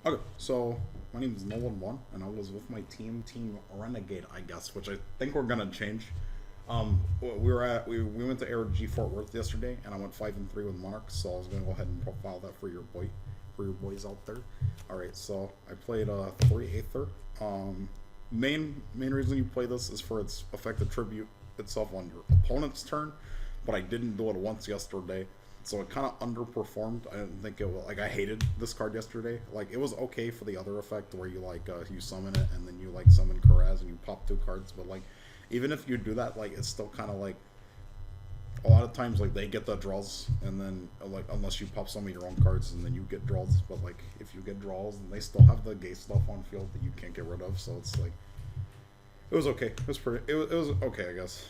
Okay, so my name is Nolan One, and I was with my Team Renegade, I guess, which I think we're gonna change. We went to ARG Fort Worth yesterday, and I went 5-3 with Monarchs, so I was gonna go ahead and profile that for your boys out there. All right, so I played 3 Aether. Main reason you play this is for its effective tribute itself on your opponent's turn, but I didn't do it once yesterday, so it kind of underperformed. I didn't think it was like I hated this card yesterday. Like it was okay for the other effect where you you summon it and then you like summon Karaz and you pop 2 cards, but like even if you do that, like it's still kind of like a lot of times like they get the draws and then like unless you pop some of your own cards and then you get draws, but like if you get draws and they still have the gay stuff on field that you can't get rid of, so it's like it was okay. It was okay, I guess.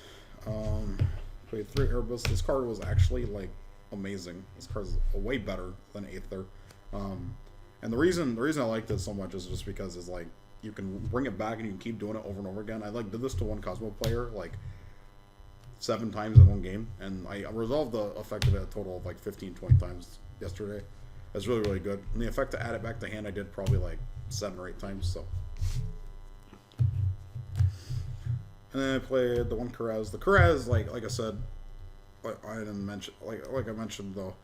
Played 3 Erebus. This card was actually like amazing. This card is way better than Aether. And the reason I liked it so much is just because it's like you can bring it back and you can keep doing it over and over again. I like did this to one Kozmo player like 7 times in one game, and I resolved the effect of it a total of like 15, 20 times yesterday. That's really good. And the effect to add it back to hand I did probably like 7 or 8 times. So. And then I played the one Karaz. The Karaz, like I said, like I didn't mention, like I mentioned though,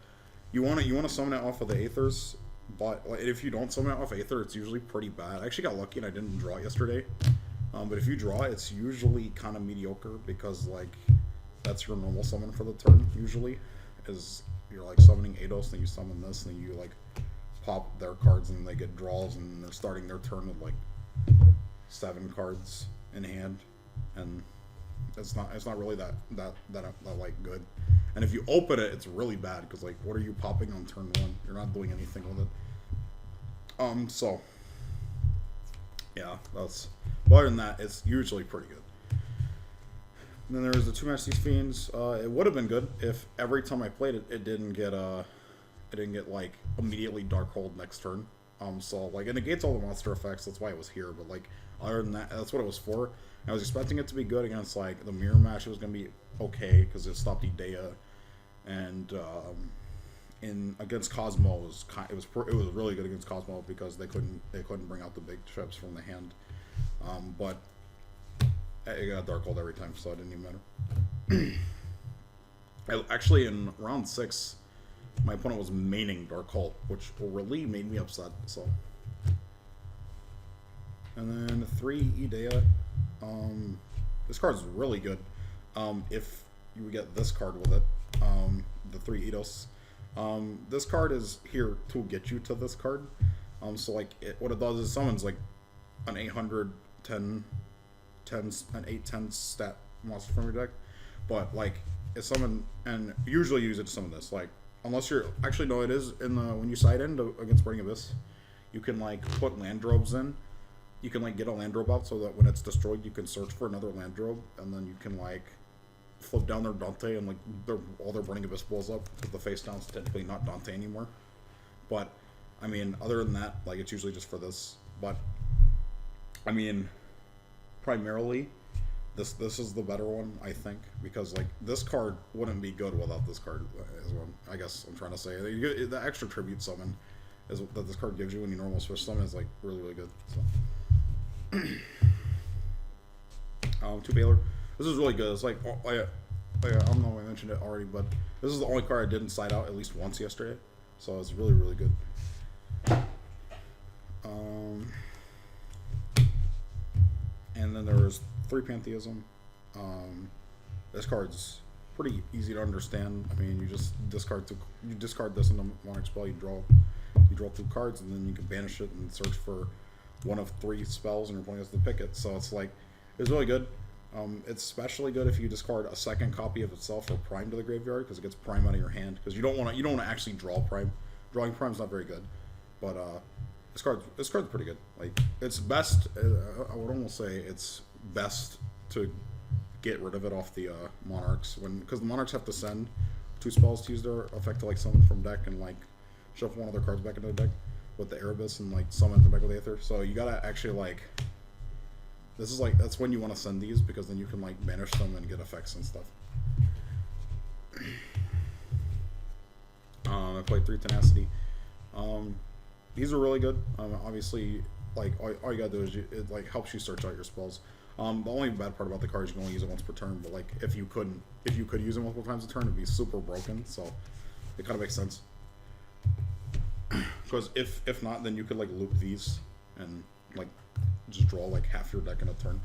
you want to summon it off of the Aethers, but like, if you don't summon it off Aether, it's usually pretty bad. I actually got lucky and I didn't draw it yesterday. But if you draw it, it's usually kind of mediocre because like that's your normal summon for the turn. Usually, is you're like summoning Ados, then you summon this, and then you like pop their cards and they get draws, and they're starting their turn with like 7 cards in hand, and it's not really that like good. And if you open it, it's really bad because like what are you popping on turn 1? You're not doing anything with it. So yeah, that's. But other than that, it's usually pretty good. And then there's the 2 Majesties Fiends. It would have been good if every time I played it, it didn't get like immediately Dark Hold next turn. So like it negates all the monster effects. That's why it was here. But like other than that, that's what it was for. I was expecting it to be good against like the Mirror Match. It was gonna be okay because it stopped Idea, and in against Kozmo it was really good against Kozmo because they couldn't bring out the big trips from the hand. But it got Dark Hold every time, so it didn't even matter. Actually, in round 6, my opponent was maining Dark Hold, which really made me upset. So, and then 3 Idea. This card is really good. If you would get this card with it, the 3 Eidos. This card is here to get you to this card. So like what it does is summons like an 810, an 810 stat monster from your deck, but like it's summon and usually use it to summon this. Like unless you're actually no, it is in the when you side end against Burning Abyss, you can like put land droves in. You can like get a land drobe out so that when it's destroyed, you can search for another land drobe, and then you can like flip down their Dante and like all their Burning Abyss blows up because the face down's technically not Dante anymore. But I mean, other than that, like it's usually just for this. But I mean, primarily, this is the better one, I think, because like this card wouldn't be good without this card. Is what I guess I'm trying to say. The extra tribute summon is that this card gives you when you normal switch summon is like really good. So. 2 Baylor. This is really good. It's like I don't know if I mentioned it already, but this is the only card I didn't side out at least once yesterday, so it's really good. And then there was 3 Pantheism. This card's pretty easy to understand. I mean, you just discard this in the Monarch spell. You draw 2 cards, and then you can banish it and search for one of 3 spells, and your opponent has to pick it. So it's like it's really good. It's especially good if you discard a second copy of itself or Prime to the graveyard because it gets Prime out of your hand. Because you don't want to actually draw Prime. Drawing Prime's not very good, but this card's pretty good. Like it's best. I would almost say it's best to get rid of it off the Monarchs because the Monarchs have to send 2 spells to use their effect to like summon from deck and like shuffle one of their cards back into the deck with the Erebus and like summon from back with Aether. So you gotta actually like. This is like that's when you want to send these because then you can like banish them and get effects and stuff. I played 3 Tenacity. these are really good. Obviously, like all you gotta do is it like helps you search out your spells. The only bad part about the card is you can only use it once per turn. But like if you could use it multiple times a turn, it'd be super broken. So it kind of makes sense. Because if not, then you could like loop these and like just draw like half your deck in a turn.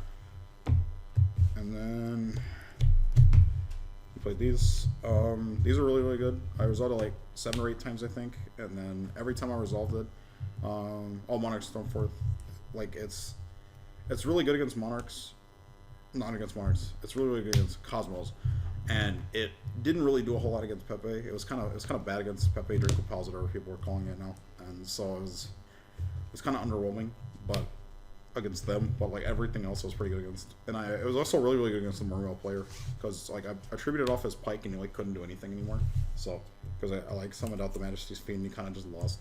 And then you play these. These are really good. I resolved it like 7 or 8 times I think, and then every time I resolved it, all Monarchs thrown forth. Like it's really good against Monarchs. Not against Monarchs. It's really good against Kozmos. And it didn't really do a whole lot against Pepe. It was kind of bad against Pepe, Draco Pals, whatever people were calling it now. And so it was kind of underwhelming, but against them. But like everything else was pretty good against. And it was also really good against the Mermail player because like I attributed off his Pike and he like couldn't do anything anymore. So because I like summoned out the Majesty's Fiend and he kind of just lost.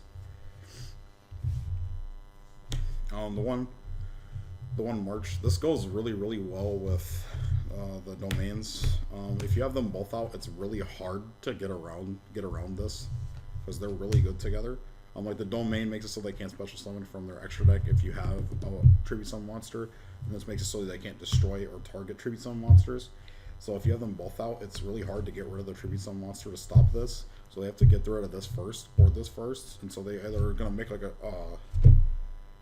The one March. This goes really well with the domains. If you have them both out, it's really hard to get around this because they're really good together. Like the domain makes it so they can't special summon from their extra deck if you have a tribute summon monster, and this makes it so they can't destroy or target tribute summon monsters. So if you have them both out, it's really hard to get rid of the tribute summon monster to stop this. So they have to get rid of this first or this first, and so they either are gonna make like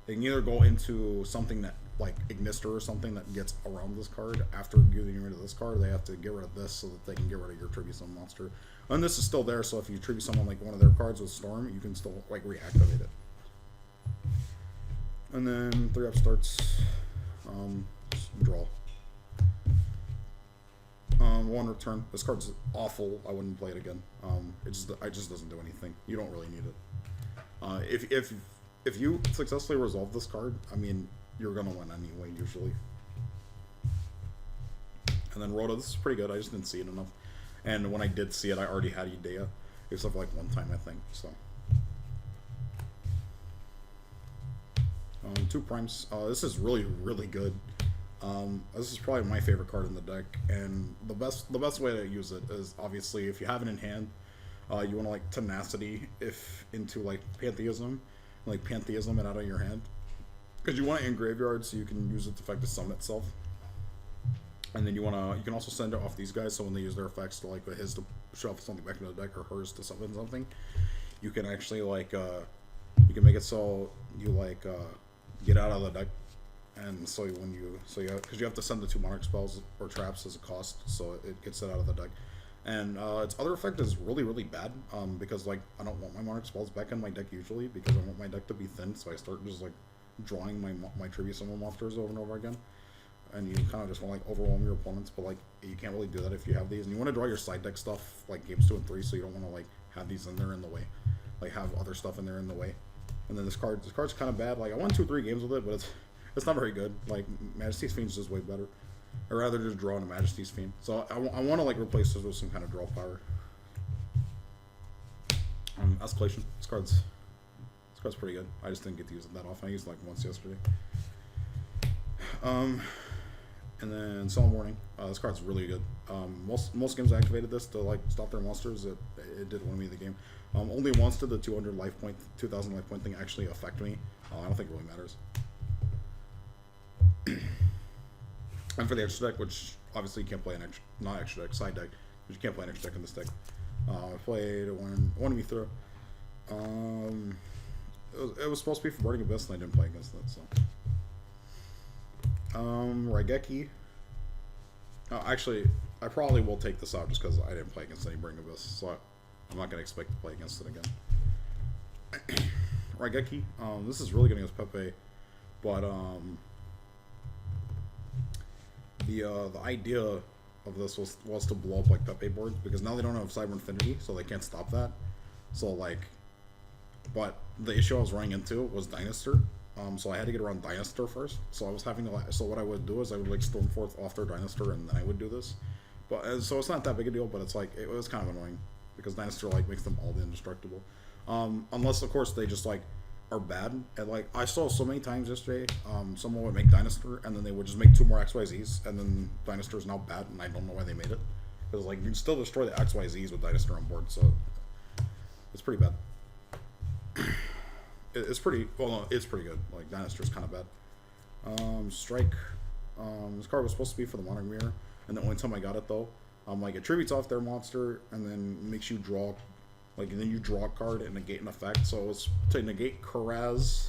they can either go into something that like Ignister or something that gets around this card after getting rid of this card. They have to get rid of this so that they can get rid of your tribute summon monster. And this is still there, so if you tribute summon like one of their cards with Storm, you can still like reactivate it. And then 3 up starts. Draw. 1 return. This card's awful. I wouldn't play it again. It just doesn't do anything. You don't really need it. If you successfully resolve this card, I mean, you're gonna win anyway, usually. And then Rhoda, this is pretty good. I just didn't see it enough. And when I did see it, I already had Udea, except for like 1 time, I think. So, 2 primes. This is really good. This is probably my favorite card in the deck, and the best way to use it is obviously if you have it in hand, you want to like tenacity into like pantheism it out of your hand, because you want it in graveyard so you can use its effect to summon itself. And then you can also send it off these guys, so when they use their effects to like his to shuffle something back into the deck or hers to summon something, you can actually like you can make it so you like get out of the deck. And so because you have to send the 2 Monarch spells or traps as a cost, so it gets it out of the deck. And its other effect is really bad, because like I don't want my Monarch spells back in my deck usually, because I want my deck to be thin, so I start just like drawing my tribute summon monsters over and over again. And you kind of just want to like overwhelm your opponents, but like you can't really do that if you have these. And you want to draw your side deck stuff like games 2 and 3, so you don't want to like have these in there in the way, like have other stuff in there in the way. And then this card's kind of bad. Like I won 2-3 games with it, but it's not very good. Like Majesty's Fiend's just way better. I'd rather just draw in a Majesty's Fiend. So I want to like replace this with some kind of draw power. Escalation. This card's pretty good. I just didn't get to use it that often. I used it like once yesterday. And then Solemn Warning. This card's really good. Most games I activated this to like stop their monsters. It did win me the game. Only once did the 200 life point, 2000 life point thing actually affect me. I don't think it really matters. And for the extra deck, which obviously you can't play not extra deck, side deck, but you can't play an extra deck in this deck. I played one me through. It was supposed to be for Burning Abyss, and I didn't play against that. So, Raigeki. Actually, I probably will take this out just because I didn't play against any Burning Abyss, so I'm not gonna expect to play against it again. Raigeki. This is really good against Pepe, but the idea of this was to blow up like Pepe boards, because now they don't have Cyber Infinity, so they can't stop that. So like, but the issue I was running into was Dynaster. So I had to get around Dynaster first. So I was having to, so what I would do is I would like Stormforth after Dynaster, and then I would do this. But so it's not that big a deal, but it's like it was kind of annoying because Dynaster like makes them all indestructible. Unless of course they just like are bad. And like I saw so many times yesterday, someone would make Dynaster and then they would just make 2 more XYZs, and then Dynaster is now bad, and I don't know why they made it. Because like you can still destroy the XYZs with Dynaster on board, so it's pretty bad. it's pretty. Well, no, it's pretty good. Like Dynaster's kind of bad. Strike. This card was supposed to be for the Monarch mirror, and the only time I got it though, like it tributes off their monster and then makes you draw, like, and then you draw a card and negate an effect. So it's to negate Karaz,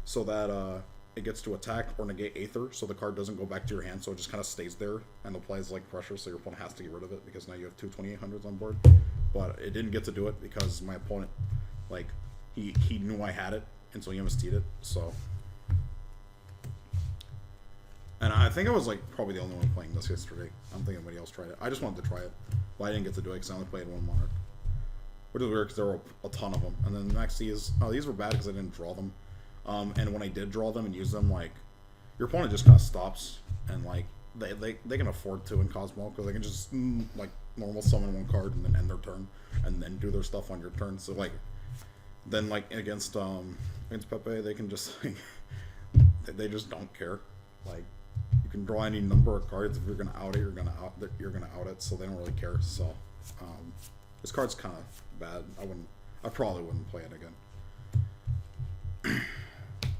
so that it gets to attack, or negate Aether, so the card doesn't go back to your hand, so it just kind of stays there and applies like pressure, so your opponent has to get rid of it because now you have two 2800s on board. But it didn't get to do it because my opponent, like, he knew I had it, and so he MST'd it. So. And I think I was like probably the only one playing this yesterday. I don't think anybody else tried it. I just wanted to try it, but I didn't get to do it because I only played one Monarch, which is weird because there were a ton of them. And then the next these were bad because I didn't draw them. And when I did draw them and use them, like, your opponent just kind of stops, and like they can afford to in Kozmo because they can just like normal summon one card and then end their turn and then do their stuff on your turn. So like then like against Pepe, they can just like they just don't care. Like, you can draw any number of cards. If you're gonna out it, you're gonna out it. So they don't really care. So this card's kind of bad. I probably wouldn't play it again.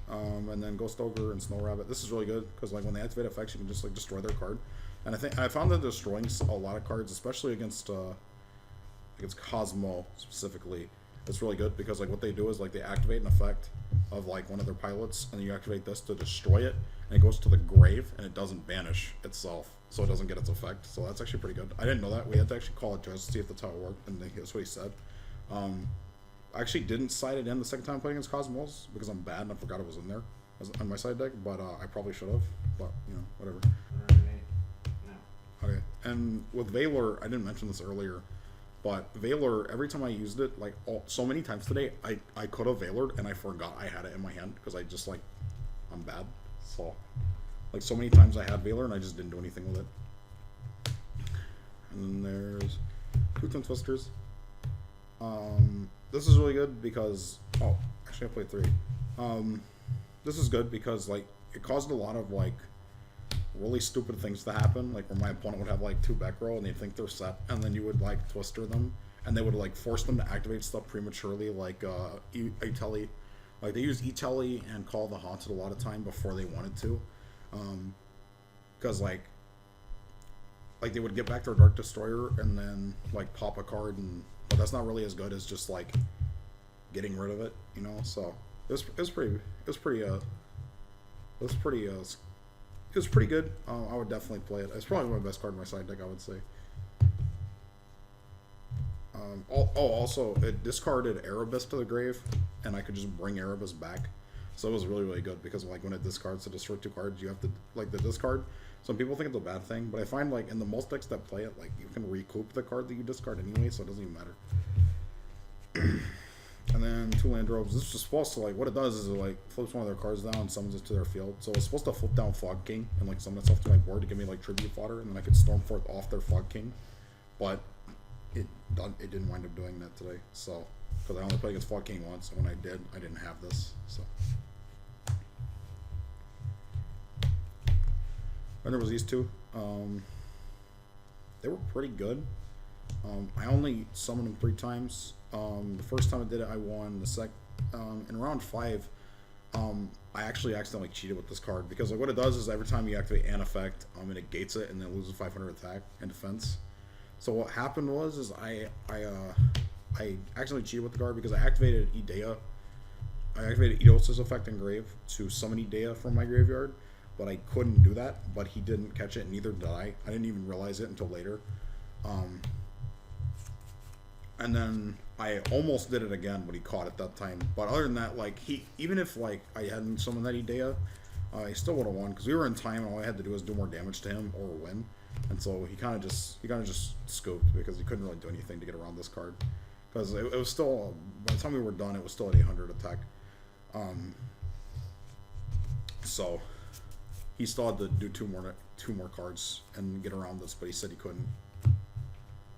And then Ghost Ogre and Snow Rabbit. This is really good because like when they activate effects, you can just like destroy their card. And I found that destroying a lot of cards, especially against Kozmo specifically, it's really good because like what they do is like they activate an effect of like one of their pilots, and then you activate this to destroy it, and it goes to the grave, and it doesn't banish itself, so it doesn't get its effect. So that's actually pretty good. I didn't know that. We had to actually call it just to see if that's how it worked, and that's what he said. I actually didn't side it in the second time playing against Cosmos because I'm bad and I forgot it was in there on my side deck, but I probably should have. But you know, whatever. Okay, and with Valor, I didn't mention this earlier, but Valor, every time I used it, like so many times today, I could have Valored and I forgot I had it in my hand because I just like, I'm bad. So, like so many times I had Valor and I just didn't do anything with it. And then there's two Twin Twisters. This is really good because, actually I played three. This is good because like it caused a lot of like really stupid things to happen, like where my opponent would have like two back row and they'd think they're set, and then you would like twister them and they would like force them to activate stuff prematurely, like E-Telly. Like they use E-Telly and Call the Haunted a lot of time before they wanted to, because like they would get back their Dark Destroyer and then like pop a card, and but that's not really as good as just like getting rid of it, you know. So it was pretty good. I would definitely play it. It's probably my best card in my side deck, I would say. Also, it discarded Erebus to the grave, and I could just bring Erebus back. So it was really, really good because like when it discards to destroy two cards, you have to like the discard. Some people think it's a bad thing, but I find like in the most decks that play it, like you can recoup the card that you discard anyway, so it doesn't even matter. And then two land robes. This is just supposed to like what it does is it like flips one of their cards down and summons it to their field. So it's supposed to flip down Fog King and like summon itself to my board to give me like tribute fodder, and then I could Stormforth off their Fog King. But it didn't wind up doing that today. So because I only played against Fog King once, and when I did, I didn't have this. So and there was these two. They were pretty good. I only summoned them 3 times. The first time I did it, I won. In round 5, I actually accidentally cheated with this card because like what it does is every time you activate an effect, it negates it and then loses 500 attack and defense. So what happened was I accidentally cheated with the card because I activated Idea. I activated Eidos' effect in grave to summon Idea from my graveyard, but I couldn't do that. But he didn't catch it, and neither did I. I didn't even realize it until later. And then I almost did it again, but he caught it that time. But other than that, like even if like I hadn't summoned that Idea, I still would have won because we were in time, and all I had to do was do more damage to him or win. And so he kind of just scooped because he couldn't really do anything to get around this card because it was still, by the time we were done, it was still at 800 attack. So he still had to do two more cards and get around this, but he said he couldn't.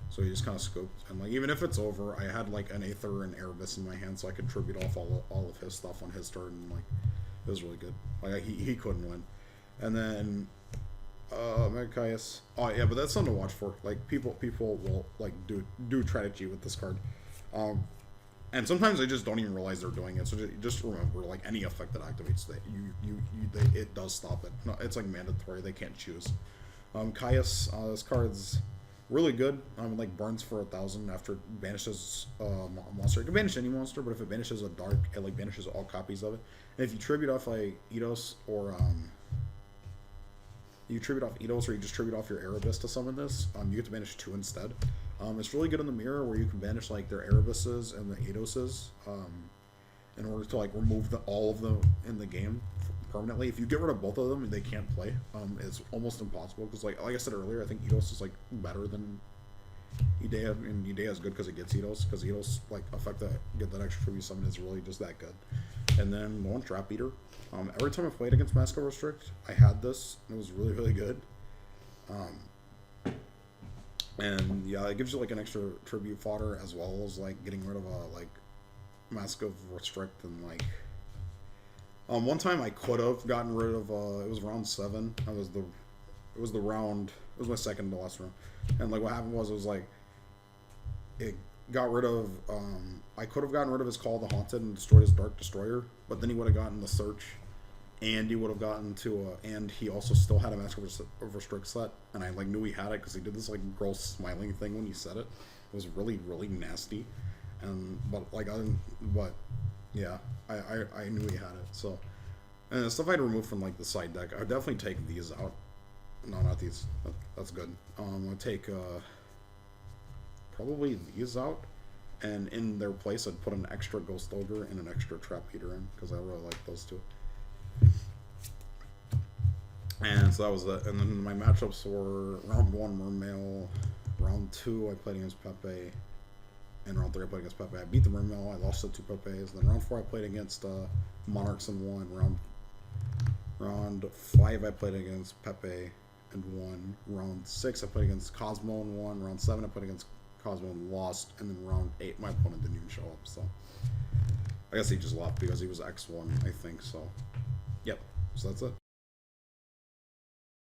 So he just kind of scoped, and like even if it's over, I had like an Aether and Erebus in my hand, so I could tribute off all of his stuff on his turn, and like it was really good. Like he couldn't win, and then Megachias. Oh yeah, but that's something to watch for. Like people will like do try to cheat with this card. And sometimes they just don't even realize they're doing it. So just remember, like any effect that activates that, it does stop it. No, it's like mandatory. They can't choose. Caius, this card's really good. Like burns for 1,000 after it banishes a monster. It can banish any monster, but if it banishes a dark, it like banishes all copies of it. And if you tribute off like Eidos or you just tribute off your Erebus to summon this, you get to banish 2 instead. It's really good in the mirror where you can banish like their Erebuses and the Eidoses in order to like remove all of them in the game permanently. If you get rid of both of them, they can't play. It's almost impossible because like I said earlier, I think Eidos is like better than Idea, and Idea is good because it gets Eidos, because Eidos like effect that get that extra tribute summon is really just that good. And then Nolan Trap Eater. Every time I played against Mask of Restrict, I had this. And it was really, really good. And yeah, it gives you like an extra tribute fodder as well as like getting rid of a like Mask of Restrict and like. One time I could have gotten rid of it was round 7. It was my second to last round. And like what happened was it was like it got rid of I could have gotten rid of his Call of the Haunted and destroyed his Dark Destroyer, but then he would have gotten the Search, and he would have gotten to and he also still had a Mask of Restrict set, and I like knew he had it because he did this like gross smiling thing when he said it. It was really, really nasty, and but yeah, I knew he had it. So, and the stuff I'd remove from like the side deck, I would definitely take these out. No, not these. That's good. I'm gonna take probably these out, and in their place I'd put an extra Ghost Ogre and an extra Trap Eater in, because I really like those two. And so that was it. And then my matchups were round 1 Mermail, round 2 I played against Pepe, and round 3 I played against Pepe. I beat the Mermail, I lost the 2 Pepes. Then round 4 I played against Monarchs and won. Round 5 I played against Pepe and won. Round 6 I played against Kozmo and won. Round 7 I played against Kozmo and lost. And then round 8 my opponent didn't even show up. So I guess he just left because he was X1, I think. So yep. So that's it.